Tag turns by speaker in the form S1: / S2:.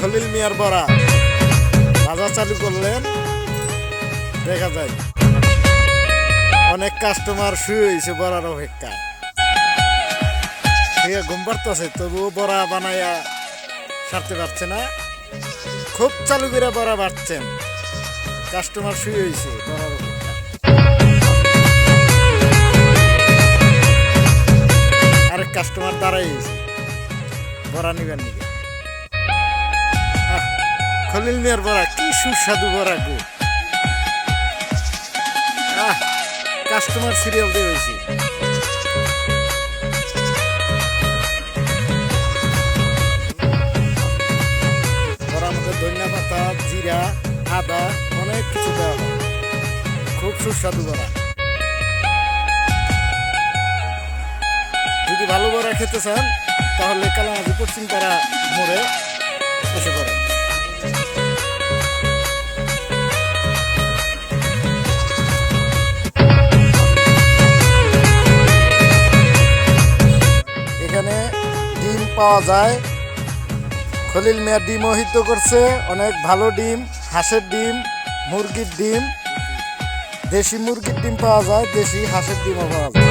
S1: খলিল মিয়ার বড়া বাজার চালু করলেন, দেখা যায় অনেক কাস্টমার শুয়ে হয়েছে বড়ার অপেক্ষায়। ঠিক ঘুম পাড়তেছে, তবুও বড়া বানাইয়া সারতে পারছে না। খুব চালু করে বড়া বাড়ছেন, কাস্টমার শুয়ে হয়েছে বড়ার অপেক্ষায়। আরেক কাস্টমার দাঁড়াই হয়েছে বড়া নিবেন নিবে। খলিল মিয়ার বড়া কি সুস্বাদু বড়া গো। কাস্টমার সিরিয়াল দিয়ে হয়েছে। বড়ার মধ্যে ধনিয়া পাতা, জিরা, আদা অনেক কিছু দেওয়া হয়, খুব সুস্বাদু বড়া। যদি ভালো বড়া খেতে চান তাহলে কালামাজি পশ্চিম পাড়া মোড়ে এসে পড়েন। এখানে ডিম পাওয়া যায়, খলিল মিয়া ডিমও হিদ্ধ করছে, অনেক ভালো ডিম, হাঁসের ডিম, মুরগির ডিম, দেশি মুরগির ডিম পাওয়া যায়, দেশি হাঁসের ডিমও পাওয়া যায়।